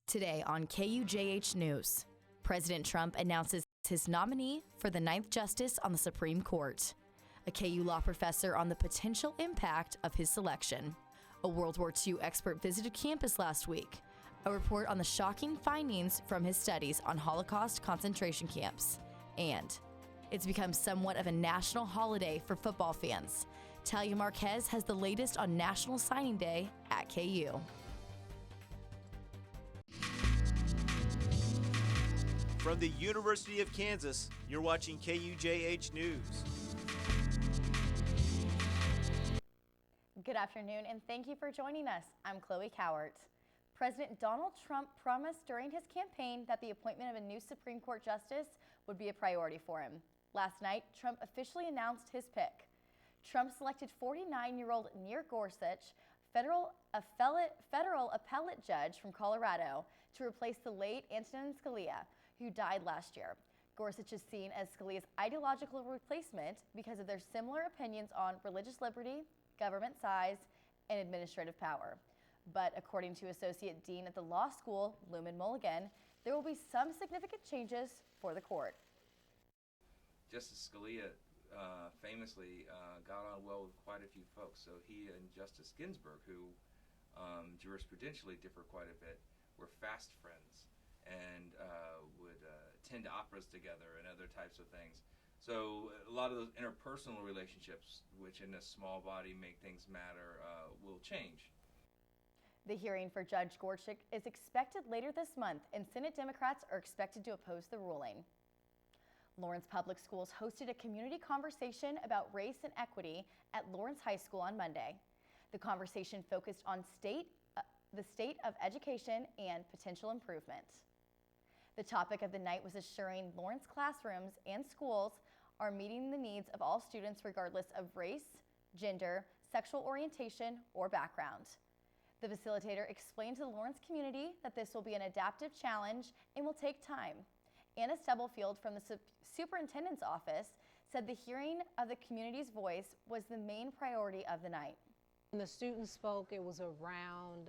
Today on KUJH News, President Trump announces his nominee for the 9th Justice on the Supreme Court. A KU law professor on the potential impact of his selection. A World War II expert visited campus last week. A report on the shocking findings from his studies on Holocaust concentration camps. And it's become somewhat of a national holiday for football fans. Talia Marquez has the latest on National Signing Day at KU. From the University of Kansas, you're watching KUJH News. Good afternoon, and thank you for joining us. I'm Chloe Cowart. President Donald Trump promised during his campaign that the appointment of a new Supreme Court justice would be a priority for him. Last night, Trump officially announced his pick. Trump selected 49-year-old Neil Gorsuch, federal appellate judge from Colorado, to replace the late Antonin Scalia, who died last year. Gorsuch is seen as Scalia's ideological replacement because of their similar opinions on religious liberty, government size, and administrative power. But according to Associate Dean at the law school, Luman Mulligan, there will be some significant changes for the court. Justice Scalia famously got on well with quite a few folks. So he and Justice Ginsburg, who jurisprudentially differ quite a bit, were fast friends and would attend operas together and other types of things. So a lot of those interpersonal relationships, which in a small body make things matter, will change. The hearing for Judge Gorsuch is expected later this month, and Senate Democrats are expected to oppose the ruling. Lawrence Public Schools hosted a community conversation about race and equity at Lawrence High School on Monday. The conversation focused on the state of education and potential improvement. The topic of the night was assuring Lawrence classrooms and schools are meeting the needs of all students regardless of race, gender, sexual orientation, or background. The facilitator explained to the Lawrence community that this will be an adaptive challenge and will take time. Anna Stubblefield from the superintendent's office said the hearing of the community's voice was the main priority of the night. When the students spoke, it was around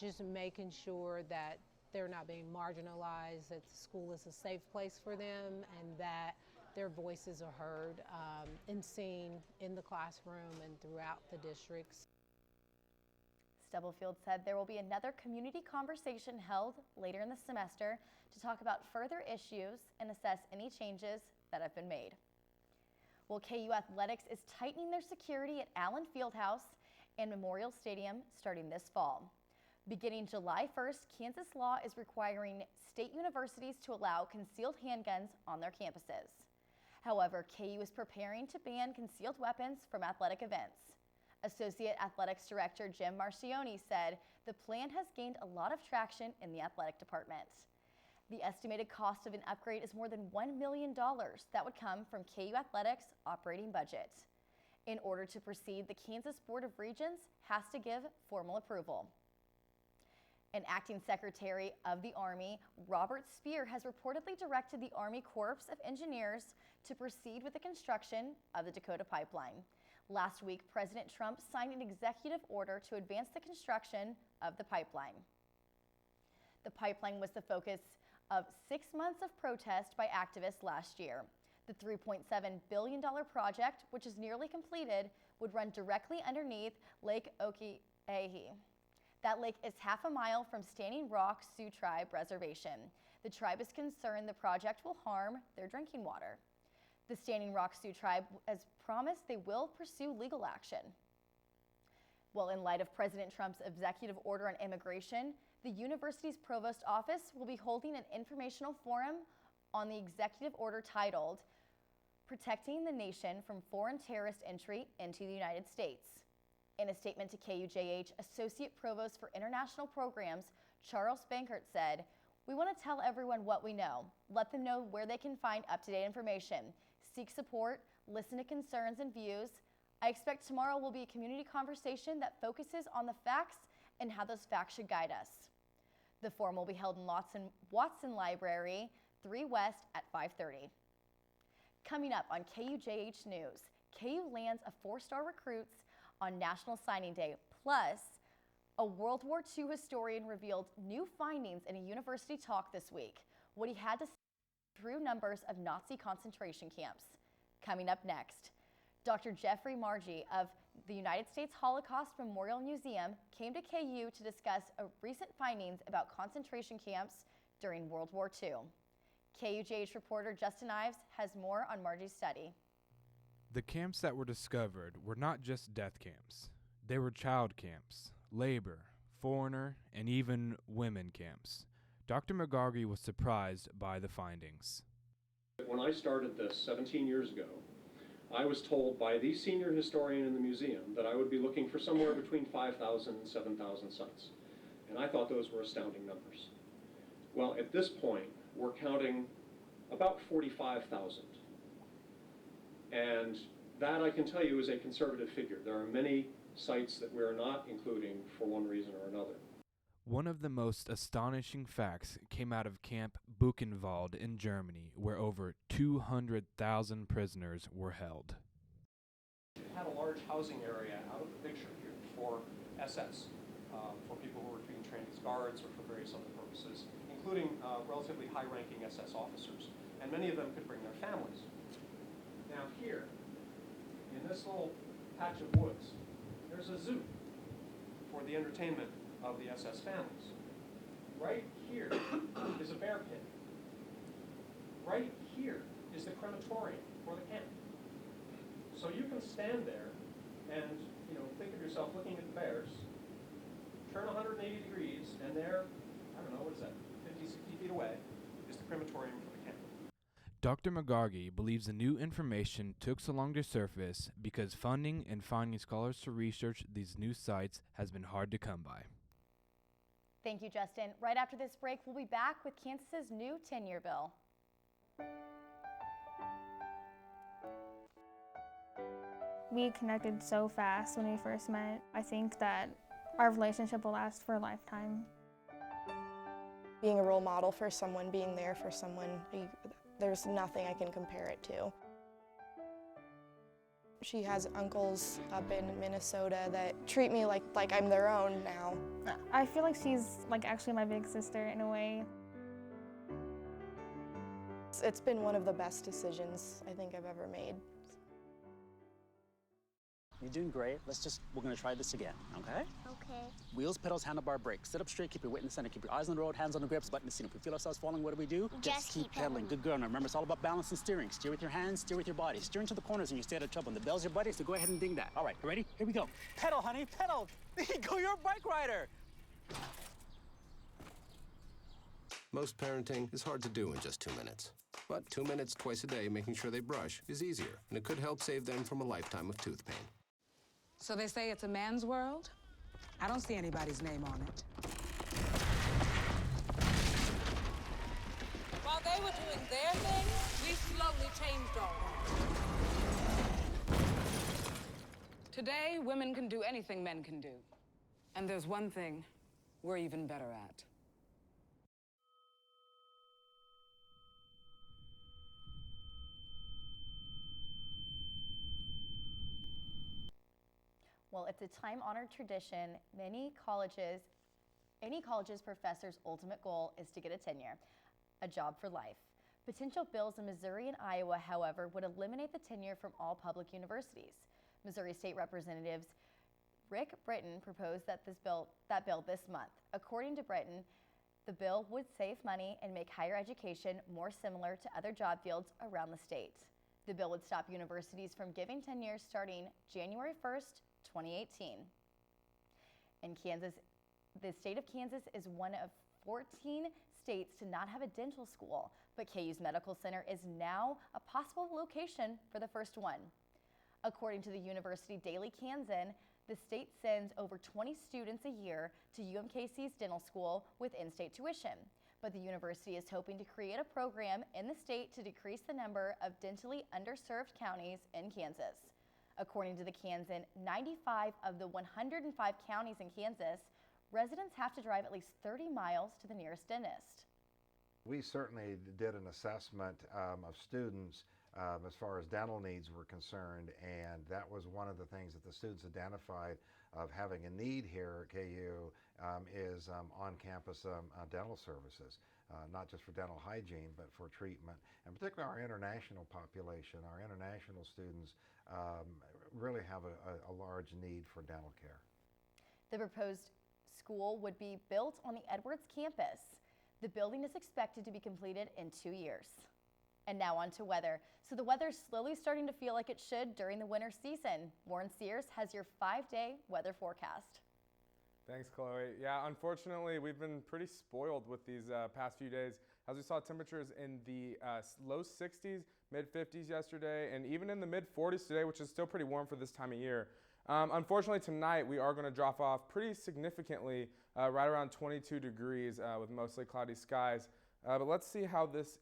just making sure that they're not being marginalized, that the school is a safe place for them, and that their voices are heard and seen in the classroom and throughout the districts. Stubblefield said there will be another community conversation held later in the semester to talk about further issues and assess any changes that have been made. Well, KU Athletics is tightening their security at Allen Fieldhouse and Memorial Stadium starting this fall. Beginning July 1st, Kansas law is requiring state universities to allow concealed handguns on their campuses. However, KU is preparing to ban concealed weapons from athletic events. Associate Athletics Director Jim Marcioni said the plan has gained a lot of traction in the athletic department. The estimated cost of an upgrade is more than $1 million that would come from KU Athletics' operating budget. In order to proceed, the Kansas Board of Regents has to give formal approval. An acting secretary of the Army, Robert Speer, has reportedly directed the Army Corps of Engineers to proceed with the construction of the Dakota Pipeline. Last week, President Trump signed an executive order to advance the construction of the pipeline. The pipeline was the focus of 6 months of protest by activists last year. The $3.7 billion project, which is nearly completed, would run directly underneath Lake Okeechobee. That lake is half a mile from Standing Rock Sioux Tribe Reservation. The tribe is concerned the project will harm their drinking water. The Standing Rock Sioux Tribe has promised they will pursue legal action. Well, in light of President Trump's executive order on immigration, the university's provost office will be holding an informational forum on the executive order titled Protecting the Nation from Foreign Terrorist Entry into the United States. In a statement to KUJH, Associate Provost for International Programs, Charles Bankert, said, "We want to tell everyone what we know, let them know where they can find up-to-date information, seek support, listen to concerns and views. I expect tomorrow will be a community conversation that focuses on the facts and how those facts should guide us." The forum will be held in Watson Library, 3 West at 5:30. Coming up on KUJH News, KU lands a 4-star recruits on National Signing Day, plus A World War II historian revealed new findings in a university talk this week. What he had to say through numbers of Nazi concentration camps. Coming up next, Dr. Jeffrey Margie of the United States Holocaust Memorial Museum came to KU to discuss recent findings about concentration camps during World War II. KUJH reporter Justin Ives has more on Margie's study. The camps that were discovered were not just death camps. They were child camps, labor, foreigner, and even women camps. Dr. McGargy was surprised by the findings. When I started this 17 years ago, I was told by the senior historian in the museum that I would be looking for somewhere between 5,000 and 7,000 sites. And I thought those were astounding numbers. Well, at this point, we're counting about 45,000. And that, I can tell you, is a conservative figure. There are many sites that we're not including for one reason or another. One of the most astonishing facts came out of Camp Buchenwald in Germany, where over 200,000 prisoners were held. It had a large housing area out of the picture here for SS, for people who were being trained as guards or for various other purposes, including relatively high-ranking SS officers. And many of them could bring their families. Now here, in this little patch of woods, there's a zoo for the entertainment of the SS families. Right here is a bear pit. Right here is the crematorium for the camp. So you can stand there and, think of yourself looking at the bears, turn 180 degrees, and there, I don't know, what is that, 50, 60 feet away, is the crematorium for the camp. Dr. McGargy believes the new information took so long to surface because funding and finding scholars to research these new sites has been hard to come by. Thank you, Justin. Right after this break, we'll be back with Kansas's new tenure bill. We connected so fast when we first met. I think that our relationship will last for a lifetime. Being a role model for someone, being there for someone, there's nothing I can compare it to. She has uncles up in Minnesota that treat me like I'm their own now. I feel like she's actually my big sister in a way. It's been one of the best decisions I think I've ever made. You're doing great. We're gonna try this again, okay? Okay. Wheels, pedals, handlebar, brakes. Sit up straight, keep your weight in the center, keep your eyes on the road, hands on the grips, button the seat. If we feel ourselves falling, what do? Just keep pedaling. Good girl. Now remember, it's all about balance and steering. Steer with your hands, steer with your body. Steer into the corners and you stay out of trouble. And the bell's your buddy, so go ahead and ding that. All right, you ready? Here we go. Pedal, honey, pedal. There you go, you're a bike rider. Most parenting is hard to do in just 2 minutes. But 2 minutes twice a day making sure they brush is easier, and it could help save them from a lifetime of tooth pain. So they say it's a man's world? I don't see anybody's name on it. While they were doing their thing, we slowly changed all. Today, women can do anything men can do. And there's one thing we're even better at. Well, it's a time-honored tradition. Any college's professor's ultimate goal is to get a tenure, a job for life. Potential bills in Missouri and Iowa, however, would eliminate the tenure from all public universities. Missouri State Representatives Rick Britton proposed that bill this month. According to Britton, the bill would save money and make higher education more similar to other job fields around the state. The bill would stop universities from giving tenure starting January 1st, 2018. In Kansas, the state of Kansas is one of 14 states to not have a dental school, but KU's medical center is now a possible location for the first one. According to the University Daily Kansan, the state sends over 20 students a year to UMKC's dental school with in-state tuition, but the university is hoping to create a program in the state to decrease the number of dentally underserved counties in Kansas. According to the Kansan, 95 of the 105 counties in Kansas, residents have to drive at least 30 miles to the nearest dentist. We certainly did an assessment of students as far as dental needs were concerned, and that was one of the things that the students identified of having a need here at KU is on-campus dental services, not just for dental hygiene, but for treatment, and particularly our international population. Our international students really have a large need for dental care. The proposed school would be built on the Edwards campus. The building is expected to be completed in 2 years. And now on to weather. So the weather's slowly starting to feel like it should during the winter season. Warren Sears has your 5-day weather forecast. Thanks, Chloe. Yeah, unfortunately, we've been pretty spoiled with these past few days, as we saw temperatures in the low 60s, mid 50s yesterday, and even in the mid 40s today, which is still pretty warm for this time of year. Unfortunately, tonight we are going to drop off pretty significantly, right around 22 degrees with mostly cloudy skies. But let's see how this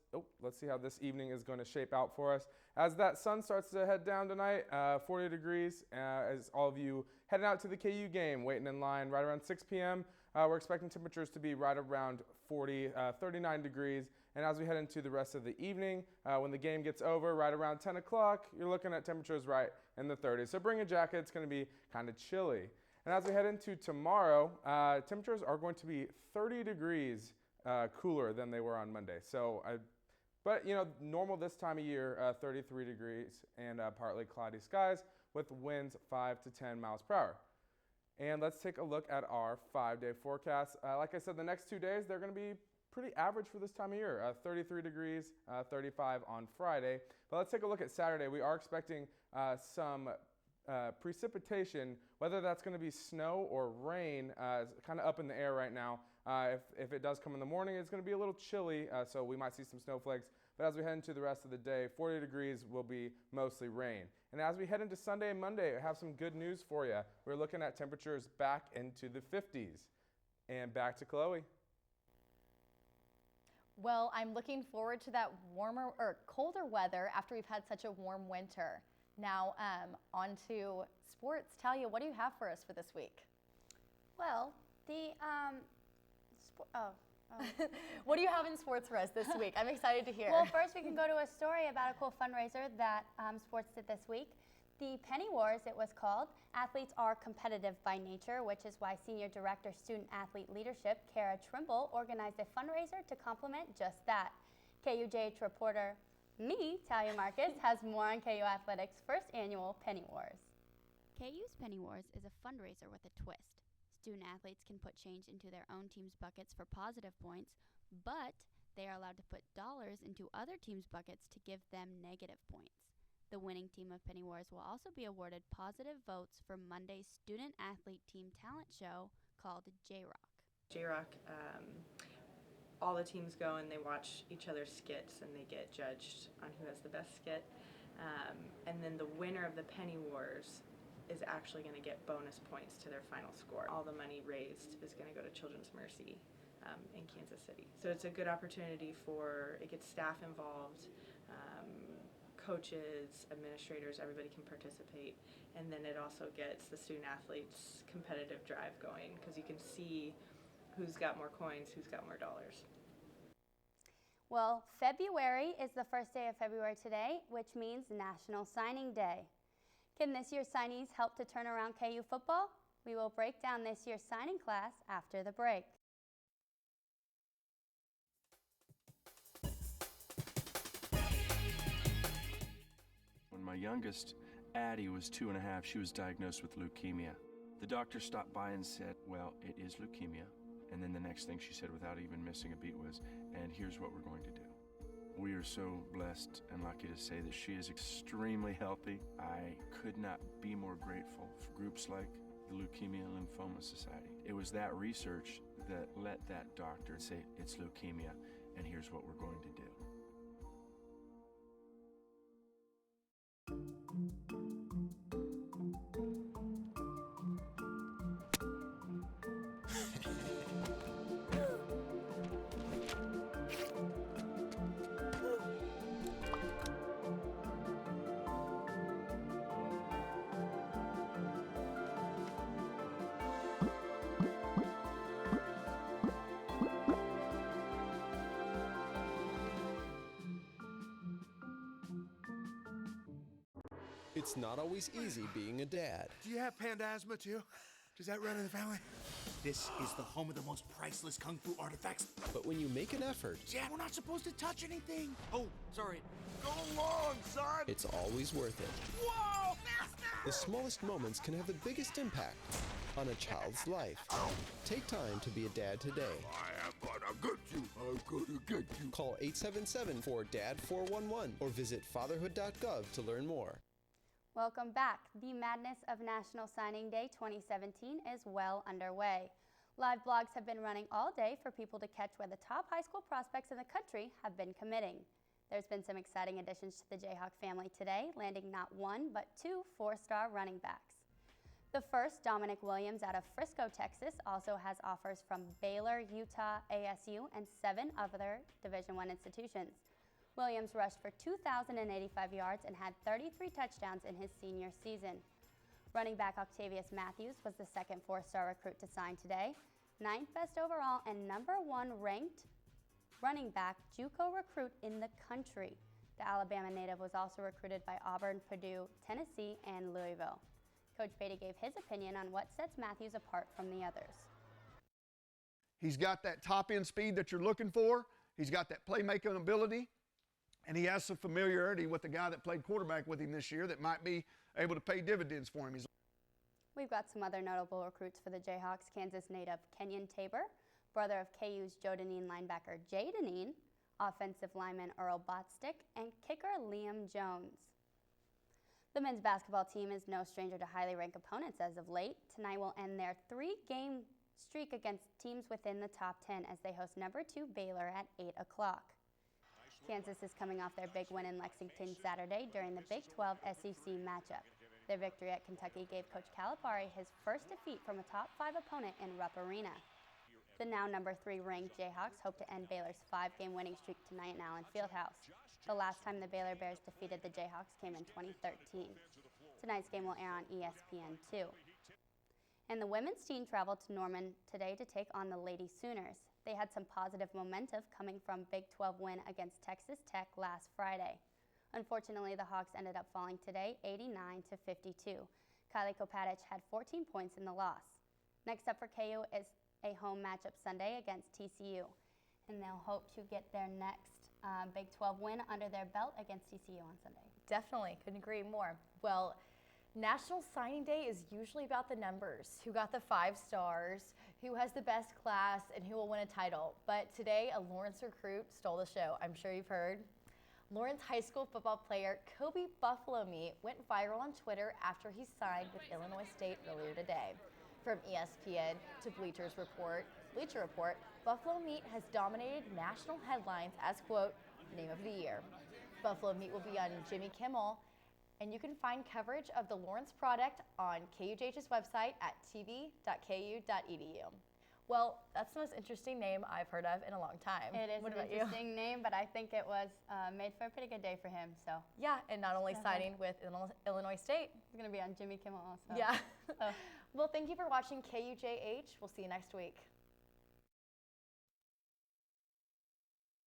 evening is going to shape out for us. As that sun starts to head down tonight, 40 degrees, as all of you heading out to the KU game, waiting in line right around 6 p.m. We're expecting temperatures to be right around 39 degrees. And as we head into the rest of the evening, when the game gets over, right around 10 o'clock, you're looking at temperatures right in the 30s. So bring a jacket, it's going to be kind of chilly. And as we head into tomorrow, temperatures are going to be 30 degrees cooler than they were on Monday. So, but you know, normal this time of year, 33 degrees and partly cloudy skies with winds 5 to 10 miles per hour. And let's take a look at our 5-day forecast. Like I said, the next 2 days, they're going to be pretty average for this time of year, 33 degrees, 35 on Friday. But let's take a look at Saturday. We are expecting some precipitation, whether that's going to be snow or rain, is kind of up in the air right now. If it does come in the morning, it's going to be a little chilly, so we might see some snowflakes. But as we head into the rest of the day, 40 degrees will be mostly rain. And as we head into Sunday and Monday, I have some good news for you. We're looking at temperatures back into the 50s. And back to Chloe. Well, I'm looking forward to that warmer or colder weather after we've had such a warm winter. Now, on to sports. Talia, what do you have for us for this week? Well, what do you have in sports for us this week? I'm excited to hear. Well, first we can go to a story about a cool fundraiser that sports did this week. The Penny Wars, it was called. Athletes are competitive by nature, which is why Senior Director Student Athlete Leadership, Kara Trimble, organized a fundraiser to complement just that. KUJH reporter me, Talia Marcus, has more on KU Athletics' first annual Penny Wars. KU's Penny Wars is a fundraiser with a twist. Student athletes can put change into their own team's buckets for positive points, but they are allowed to put dollars into other teams' buckets to give them negative points. The winning team of Penny Wars will also be awarded positive votes for Monday's student athlete team talent show called J-Rock. J-Rock, all the teams go and they watch each other's skits and they get judged on who has the best skit. And then the winner of the Penny Wars is actually going to get bonus points to their final score. All the money raised is going to go to Children's Mercy in Kansas City. So it's a good opportunity it gets staff involved, coaches, administrators, everybody can participate. And then it also gets the student athletes' competitive drive going because you can see who's got more coins, who's got more dollars. Well, February is the first day of February today, which means National Signing Day. Can this year's signees help to turn around KU football? We will break down this year's signing class after the break. When my youngest, Addie, was 2.5, she was diagnosed with leukemia. The doctor stopped by and said, well, it is leukemia. And then the next thing she said without even missing a beat was, and here's what we're going to do. We are so blessed and lucky to say that she is extremely healthy. I could not be more grateful for groups like the Leukemia and Lymphoma Society. It was that research that let that doctor say, it's leukemia, and here's what we're going to do. It's not always easy being a dad. Do you have panda asthma too? Does that run in the family? This is the home of the most priceless kung fu artifacts. But when you make an effort, Dad, we're not supposed to touch anything. Oh, sorry. Go long, son. it's always worth it. Whoa! The smallest moments can have the biggest impact on a child's life. Take time to be a dad today. I am gonna get you. I'm gonna get you. Call 877-4DAD-411 or visit fatherhood.gov to learn more. Welcome back. The madness of National Signing Day 2017 is well underway. Live blogs have been running all day for people to catch where the top high school prospects in the country have been committing. There's been some exciting additions to the Jayhawk family today, landing not one but two four-star running backs. The first, Dominic Williams out of Frisco, Texas, also has offers from Baylor, Utah, ASU, and 7 other Division I institutions. Williams rushed for 2,085 yards and had 33 touchdowns in his senior season. Running back Octavius Matthews was the second four-star recruit to sign today, 9th best overall and number 1 ranked running back JUCO recruit in the country. The Alabama native was also recruited by Auburn, Purdue, Tennessee, and Louisville. Coach Beatty gave his opinion on what sets Matthews apart from the others. He's got that top-end speed that you're looking for. He's got that playmaking ability. And he has some familiarity with the guy that played quarterback with him this year that might be able to pay dividends for him. We've got some other notable recruits for the Jayhawks. Kansas native Kenyon Tabor, brother of KU's Joe Deneen linebacker Jay Deneen, offensive lineman Earl Botstick, and kicker Liam Jones. The men's basketball team is no stranger to highly ranked opponents as of late. Tonight will end their 3-game streak against teams within the top 10 as they host number 2 Baylor at 8 o'clock. Kansas is coming off their big win in Lexington Saturday during the Big 12 SEC matchup. Their victory at Kentucky gave Coach Calipari his first defeat from a top 5 opponent in Rupp Arena. The now number 3 ranked Jayhawks hope to end Baylor's 5-game winning streak tonight in Allen Fieldhouse. The last time the Baylor Bears defeated the Jayhawks came in 2013. Tonight's game will air on ESPN2. And the women's team traveled to Norman today to take on the Lady Sooners. They had some positive momentum coming from Big 12 win against Texas Tech last Friday. Unfortunately, the Hawks ended up falling today 89-52. Kylie Kopatich had 14 points in the loss. Next up for KU is a home matchup Sunday against TCU, and they'll hope to get their next Big 12 win under their belt against TCU on Sunday. Definitely, couldn't agree more. Well, National Signing Day is usually about the numbers, who got the 5 stars, who has the best class, and who will win a title. But today, a Lawrence recruit stole the show. I'm sure you've heard. Lawrence high school football player Kobe Buffalo Meat went viral on Twitter after he signed with Illinois State earlier today. From ESPN to Bleacher Report, Buffalo Meat has dominated national headlines as, quote, name of the year. Buffalo Meat will be on Jimmy Kimmel, and you can find coverage of the Lawrence product on KUJH's website at tv.ku.edu. Well, that's the most interesting name I've heard of in a long time. It is an interesting name, but I think it was made for a pretty good day for him. So yeah, and not only signing with Illinois State. He's going to be on Jimmy Kimmel also. Yeah. Well, thank you for watching KUJH. We'll see you next week.